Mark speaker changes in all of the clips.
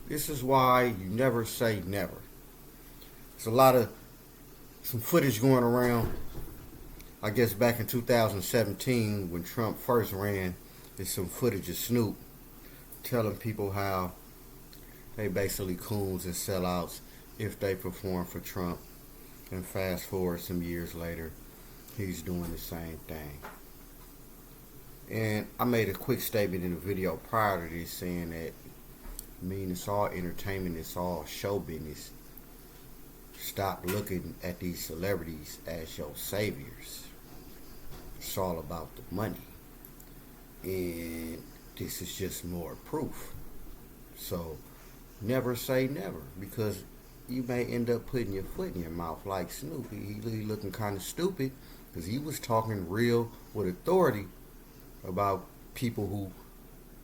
Speaker 1: This is why you never say never. There's some footage going around, I guess back in 2017 when Trump first ran. There's some footage of Snoop telling people how they basically coons and sellouts if they perform for Trump. And fast forward some years later, he's doing the same thing. And I made a quick statement in the video prior to this saying that, I mean, it's all entertainment, it's all show business. Stop looking at these celebrities as your saviors. It's all about the money. And this is just more proof. So never say never, because you may end up putting your foot in your mouth like Snoop. He looking kind of stupid because he was talking real with authority about people who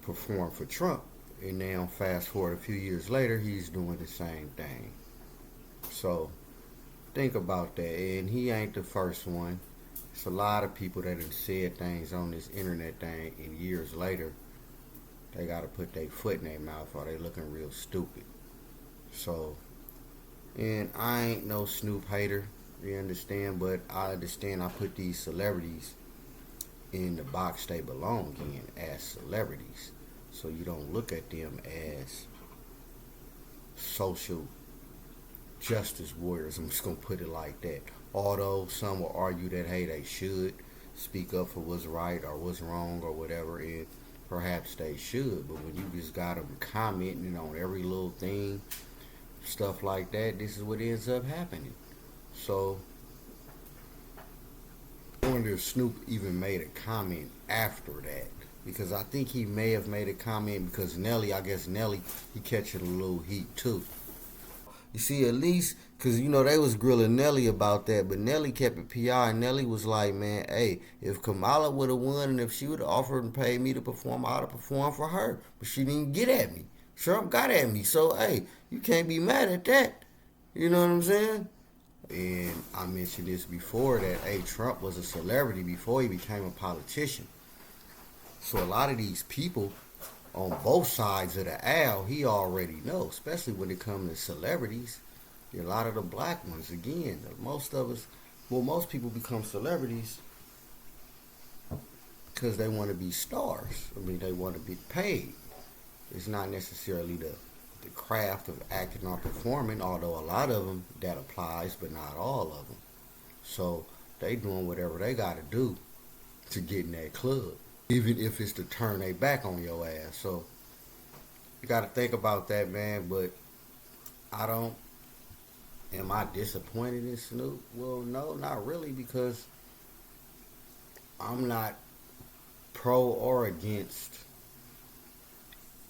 Speaker 1: perform for Trump. And now fast forward a few years later, he's doing the same thing. So think about that. And he ain't the first one. It's a lot of people that have said things on this internet thing, and years later, they got to put their foot in their mouth or they looking real stupid. So, and I ain't no Snoop hater, you understand, but I understand I put these celebrities in the box they belong in as celebrities. So you don't look at them as social justice warriors. I'm just going to put it like that. Although some will argue that, hey, they should speak up for what's right or what's wrong or whatever, and perhaps they should. But when you just got them commenting on every little thing, stuff like that, this is what ends up happening. So I wonder if Snoop even made a comment after that, because I think he may have made a comment because Nelly, I guess Nelly, he catching a little heat too. You see, at least, because, you know, they was grilling Nelly about that, but Nelly kept it PI, and Nelly was like, man, hey, if Kamala would have won and if she would have offered and paid me to perform, I would have performed for her. But she didn't get at me. Trump got at me. So, hey, you can't be mad at that. You know what I'm saying? And I mentioned this before that, hey, Trump was a celebrity before he became a politician. So a lot of these people on both sides of the aisle, he already knows, especially when it comes to celebrities. A lot of the black ones, again, most of us, well, most people become celebrities because they want to be stars. I mean, they want to be paid. It's not necessarily the craft of acting or performing, although a lot of them that applies, but not all of them. So they doing whatever they got to do to get in that club, even if it's to turn their back on your ass. So you got to think about that, man. But I don't. Am I disappointed in Snoop? Well, no, not really, because I'm not pro or against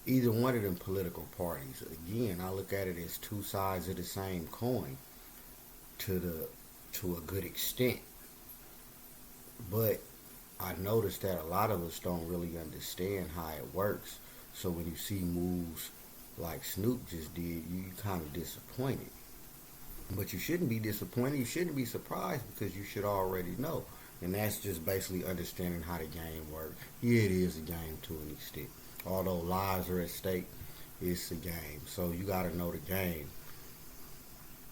Speaker 1: either one of them political parties. Again, I look at it as two sides of the same coin to a good extent. But I noticed that a lot of us don't really understand how it works. So when you see moves like Snoop just did, you kind of disappointed. But you shouldn't be disappointed. You shouldn't be surprised, because you should already know. And that's just basically understanding how the game works. Yeah, it is a game to an extent. Although lives are at stake, it's a game. So you got to know the game,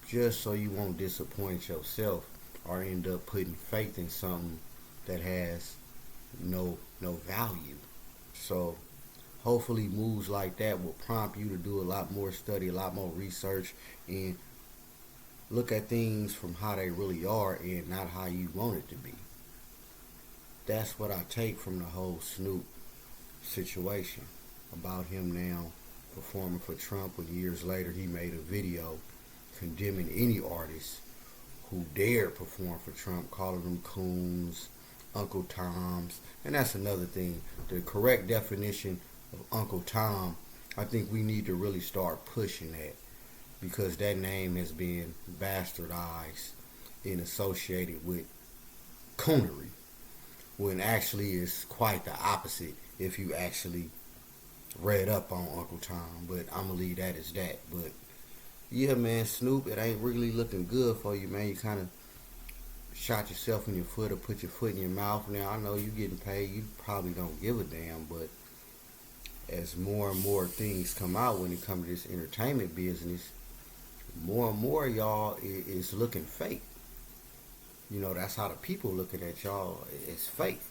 Speaker 1: just so you won't disappoint yourself or end up putting faith in something that has no value. So hopefully moves like that will prompt you to do a lot more study, a lot more research, and look at things from how they really are and not how you want it to be. That's what I take from the whole Snoop situation about him now performing for Trump, when years later he made a video condemning any artist who dared perform for Trump, calling them coons, Uncle Toms. And that's another thing. The correct definition of Uncle Tom, I think we need to really start pushing that, because that name has been bastardized and associated with coonery, when actually it's quite the opposite if you actually read up on Uncle Tom. But I'm going to leave that as that. But yeah, man, Snoop, it ain't really looking good for you, man. You kind of shot yourself in your foot or put your foot in your mouth. Now, I know you getting paid. You probably don't give a damn, but as more and more things come out when it comes to this entertainment business, more and more y'all is looking fake. You know, that's how the people looking at y'all. It's fake.